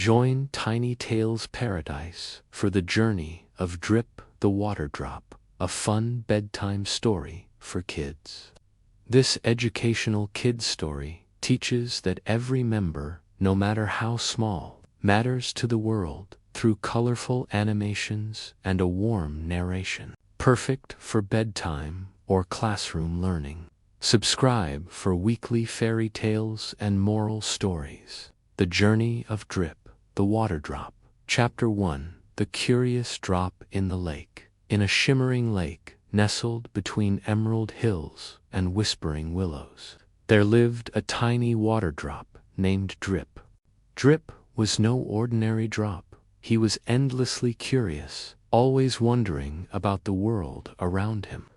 Join Tiny Tales Paradise for the journey of Drip the Water Drop, a fun bedtime story for kids. This educational kids story teaches that every member, no matter how small, matters to the world through colorful animations and a warm narration. Perfect for bedtime or classroom learning. Subscribe for weekly fairy tales and moral stories. The Journey of Drip, the Water Drop. Chapter 1. The Curious Drop in the Lake. In a shimmering lake, nestled between emerald hills and whispering willows, there lived a tiny water drop named Drip. Drip was no ordinary drop. He was endlessly curious, always wondering about the world around him.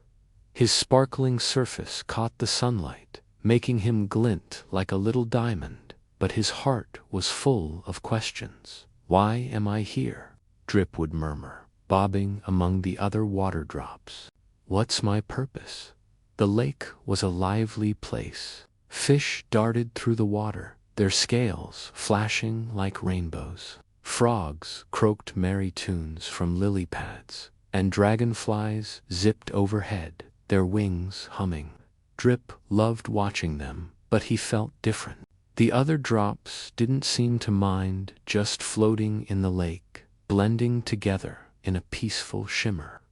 His sparkling surface caught the sunlight, making him glint like a little diamond, but his heart was full of questions. "Why am I here?" Drip would murmur, bobbing among the other water drops. "What's my purpose?" The lake was a lively place. Fish darted through the water, their scales flashing like rainbows. Frogs croaked merry tunes from lily pads, and dragonflies zipped overhead, their wings humming. Drip loved watching them, but he felt different. The other drops didn't seem to mind just floating in the lake, blending together in a peaceful shimmer.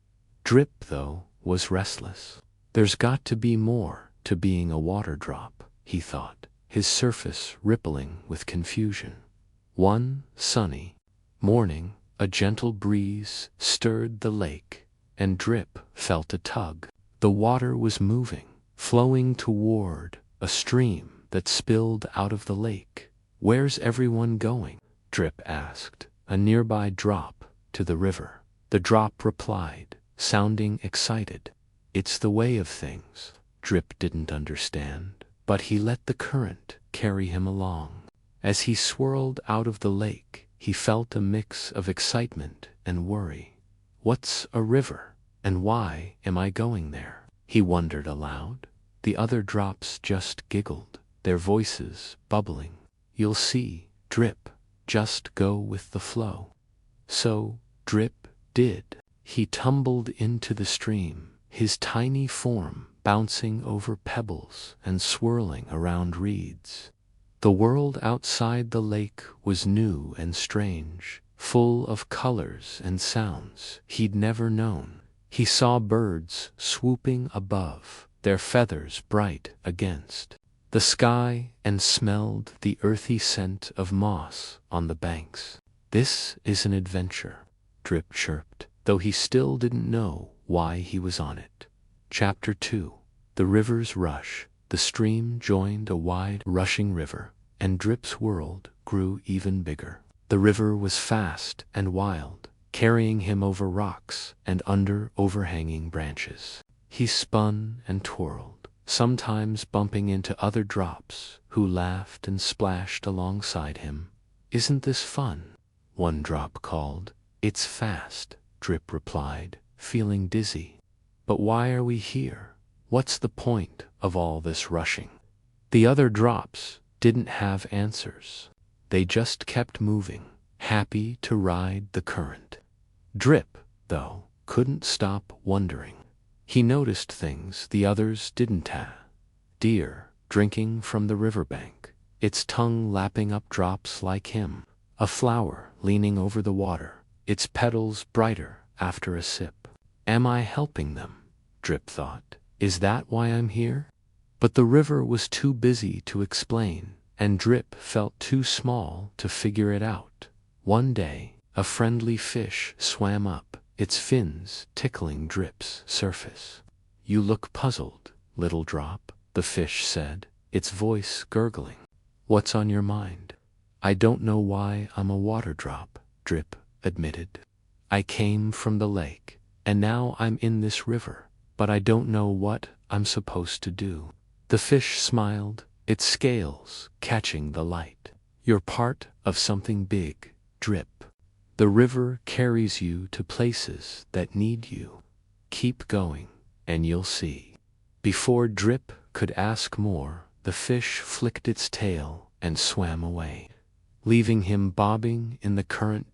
Drip, though, was restless. "There's got to be more to being a water drop," he thought, his surface rippling with confusion. One sunny morning, a gentle breeze stirred the lake, and Drip felt a tug. The water was moving, flowing toward a stream that spilled out of the lake. "Where's everyone going?" Drip asked a nearby drop to the river. The drop replied, sounding excited, "It's the way of things." Drip didn't understand, but he let the current carry him along. As he swirled out of the lake, he felt a mix of excitement and worry. "What's a river? And why am I going there?" he wondered aloud. The other drops just giggled, their voices bubbling. "You'll see, Drip, just go with the flow." So Drip did. He tumbled into the stream, his tiny form bouncing over pebbles and swirling around reeds. The world outside the lake was new and strange, full of colors and sounds he'd never known. He saw birds swooping above, their feathers bright against the sky, and smelled the earthy scent of moss on the banks. "This is an adventure," Drip chirped, though he still didn't know why he was on it. Chapter 2. The River's Rush. The stream joined a wide, rushing river, and Drip's world grew even bigger. The river was fast and wild, carrying him over rocks and under overhanging branches. He spun and twirled, sometimes bumping into other drops who laughed and splashed alongside him. "Isn't this fun?" one drop called. "It's fast," Drip replied, feeling dizzy. "But why are we here? What's the point of all this rushing?" The other drops didn't have answers. They just kept moving, happy to ride the current. Drip, though, couldn't stop wondering. He noticed things the others didn't have. Deer drinking from the riverbank, its tongue lapping up drops like him. A flower leaning over the water, its petals brighter after a sip. "Am I helping them?" Drip thought. "Is that why I'm here?" But the river was too busy to explain, and Drip felt too small to figure it out. One day, a friendly fish swam up, its fins tickling Drip's surface. "You look puzzled, little drop," the fish said, its voice gurgling. "What's on your mind?" "I don't know why I'm a water drop," Drip admitted. "I came from the lake, and now I'm in this river, but I don't know what I'm supposed to do." The fish smiled, its scales catching the light. "You're part of something big, Drip. The river carries you to places that need you. Keep going, and you'll see." Before Drip could ask more, the fish flicked its tail and swam away. leaving him bobbing in the current.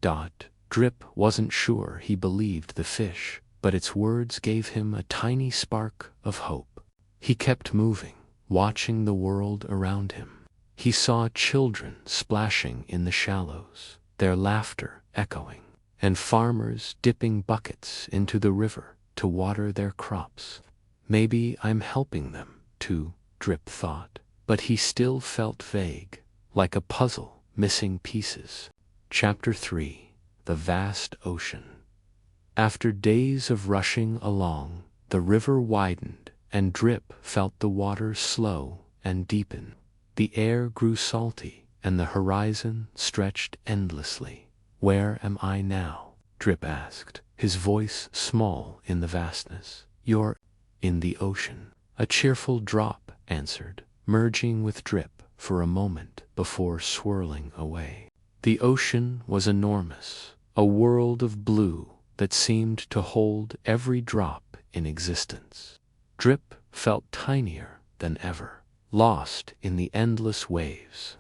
Drip wasn't sure he believed the fish, but its words gave him a tiny spark of hope. He kept moving, watching the world around him. He saw children splashing in the shallows, their laughter echoing, and farmers dipping buckets into the river to water their crops. Maybe I'm helping them, too, Drip thought, but he still felt vague, like a puzzle missing pieces. Chapter 3: The Vast Ocean. After days of rushing along, the river widened, and Drip felt the water slow and deepen. The air grew salty, and the horizon stretched endlessly. "Where am I now?" Drip asked, his voice small in the vastness. "You're in the ocean," a cheerful drop answered, merging with Drip for a moment before swirling away. The ocean was enormous, a world of blue that seemed to hold every drop in existence. Drip felt tinier than ever, lost in the endless waves.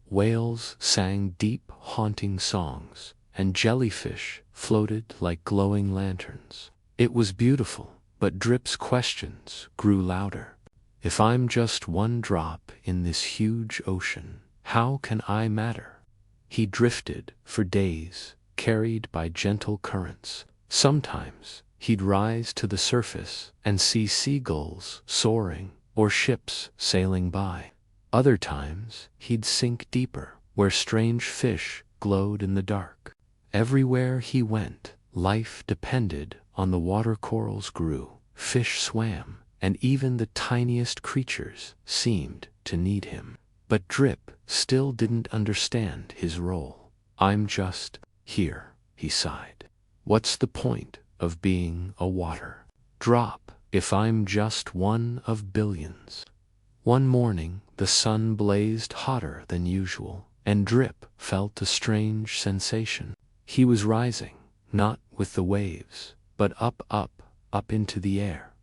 Whales sang deep, haunting songs, and jellyfish floated like glowing lanterns. It was beautiful, but Drip's questions grew louder. If I'm just one drop in this huge ocean, how can I matter? He drifted for days, carried by gentle currents. Sometimes he'd rise to the surface and see seagulls soaring or ships sailing by. Other times he'd sink deeper, where strange fish glowed in the dark. Everywhere he went, life depended on the water. Corals grew, fish swam, and even the tiniest creatures seemed to need him. But Drip still didn't understand his role. "I'm just here," he sighed. "What's the point of being a water drop if I'm just one of billions?" One morning the sun blazed hotter than usual, and Drip felt a strange sensation. He was rising, not with the waves, but up into the air.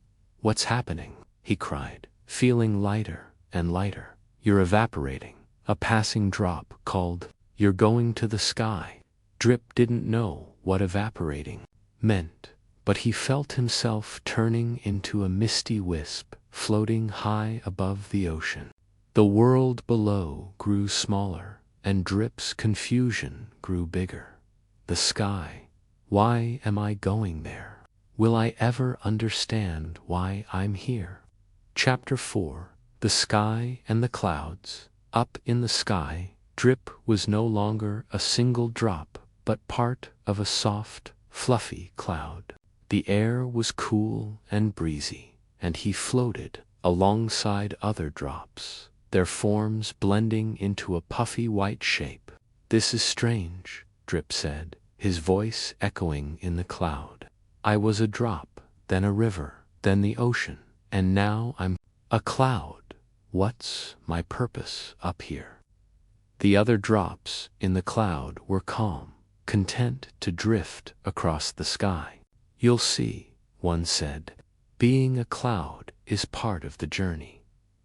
"What's happening?" he cried, feeling lighter and lighter. "You're evaporating," a passing drop called. "You're going to the sky." Drip didn't know what evaporating meant, but he felt himself turning into a misty wisp, floating high above the ocean. The world below grew smaller, and Drip's confusion grew bigger. The sky. Why am I going there? Will I ever understand why I'm here? Chapter 4: The Sky and the Clouds. Up in the sky, Drip was no longer a single drop, but part of a soft, fluffy cloud. The air was cool and breezy, and he floated alongside other drops, their forms blending into a puffy white shape. "This is strange," Drip said, his voice echoing in the cloud. "I was a drop, then a river, then the ocean, and now I'm a cloud. What's my purpose up here?" The other drops in the cloud were calm, content to drift across the sky. "You'll see," one said. "Being a cloud is part of the journey."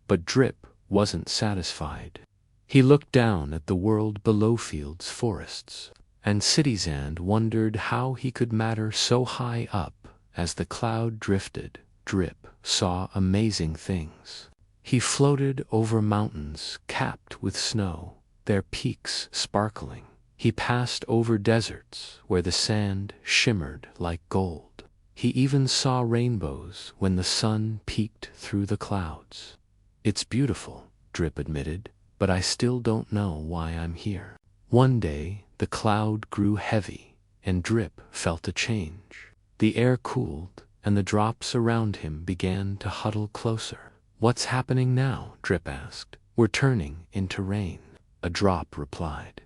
But Drip wasn't satisfied. He looked down at the world below, fields, forests, and cities, and wondered how he could matter so high up. As the cloud drifted, Drip saw amazing things. He floated over mountains capped with snow, their peaks sparkling. He passed over deserts where the sand shimmered like gold. He even saw rainbows when the sun peeked through the clouds. "It's beautiful," Drip admitted, "but I still don't know why I'm here." One day the cloud grew heavy, and Drip felt a change. The air cooled, and the drops around him began to huddle closer. "What's happening now?" Drip asked. "We're turning into rain," a drop replied.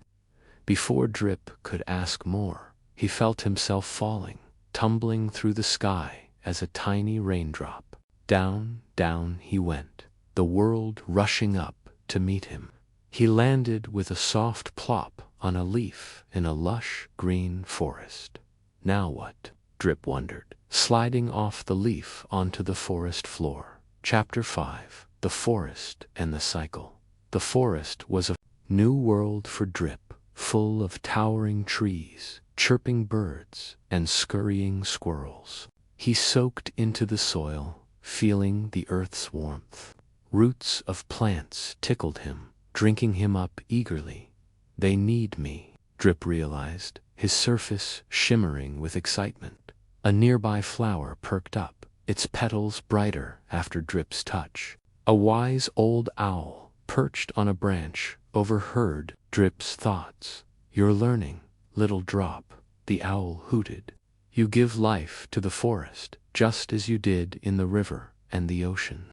Before Drip could ask more, he felt himself falling, tumbling through the sky as a tiny raindrop. Down, down he went, the world rushing up to meet him. He landed with a soft plop on a leaf in a lush green forest. Now what? Drip wondered, sliding off the leaf onto the forest floor. Chapter 5: The Forest and the Cycle. The forest was a new world for Drip, full of towering trees, chirping birds, and scurrying squirrels. He soaked into the soil, feeling the earth's warmth. Roots of plants tickled him, drinking him up eagerly. They need me, Drip realized, his surface shimmering with excitement. A nearby flower perked up, its petals brighter after Drip's touch. A wise old owl, perched on a branch, overheard Drip's thoughts. "You're learning, little drop," the owl hooted. "You give life to the forest, just as you did in the river and the ocean."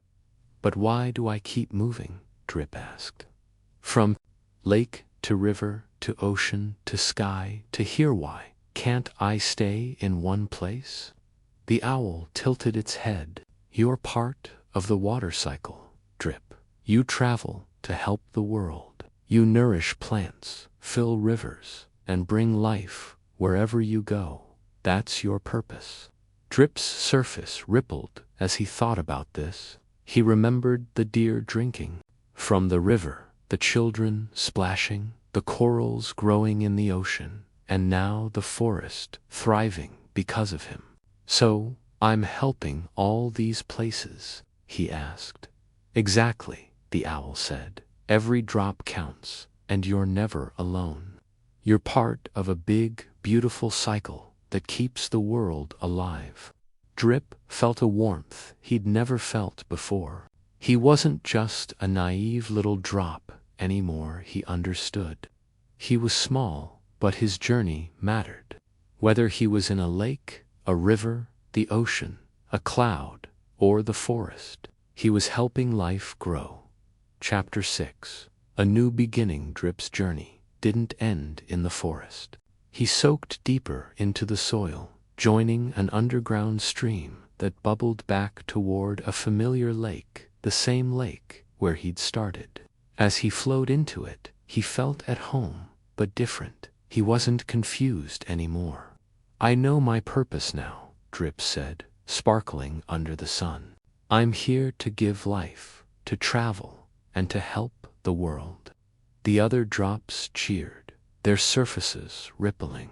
"But why do I keep moving?" Drip asked. "From lake to river to ocean to sky to here, why can't I stay in one place?" The owl tilted its head. "You're part of the water cycle, Drip. You travel to help the world. You nourish plants, fill rivers, and bring life wherever you go. That's your purpose." Drip's surface rippled as he thought about this. He remembered the deer drinking from the river, the children splashing, the corals growing in the ocean, and now the forest thriving because of him. "So, I'm helping all these places?" he asked. "Exactly," the owl said. "Every drop counts, and you're never alone. You're part of a big, beautiful cycle that keeps the world alive." Drip felt a warmth he'd never felt before. He wasn't just a naive little drop anymore, he understood. He was small, but his journey mattered. Whether he was in a lake, a river, the ocean, a cloud, or the forest, he was helping life grow. Chapter 6. A new beginning. Drip's journey didn't end in the forest. He soaked deeper into the soil, joining an underground stream that bubbled back toward a familiar lake, the same lake where he'd started. As he flowed into it, he felt at home, but different. He wasn't confused anymore. "I know my purpose now," Drip said, sparkling under the sun. "I'm here to give life, to travel, and to help the world." The other drops cheered, their surfaces rippling.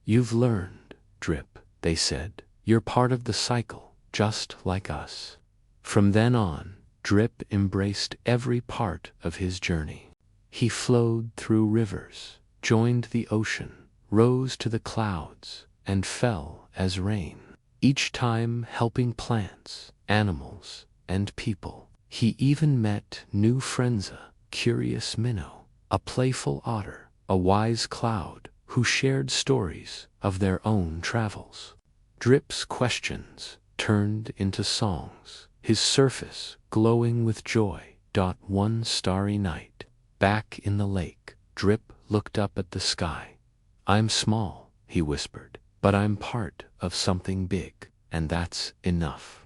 "You've learned, Drip," they said. "You're part of the cycle, just like us." From then on, Drip embraced every part of his journey. He flowed through rivers, joined the ocean, rose to the clouds, and fell as rain, each time helping plants, animals, and people. He even met new friends, a curious minnow, a playful otter, a wise cloud, who shared stories of their own travels. Drip's questions turned into songs, his surface glowing with joy. One starry night, back in the lake, Drip looked up at the sky. "I'm small," he whispered, "but I'm part of something big, and that's enough."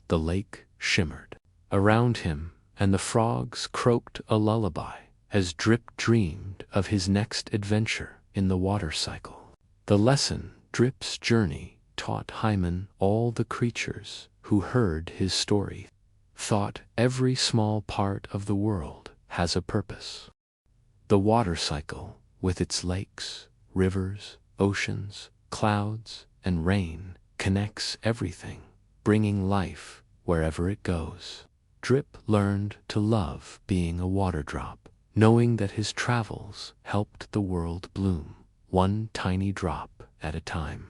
The lake shimmered around him, and the frogs croaked a lullaby as Drip dreamed of his next adventure in the water cycle. The lesson Drip's journey taught Hyman, all the creatures who heard his story thought every small part of the world has a purpose. The water cycle, with its lakes, rivers, oceans, clouds, and rain, connects everything, bringing life wherever it goes. Drip learned to love being a water drop, knowing that his travels helped the world bloom, one tiny drop at a time.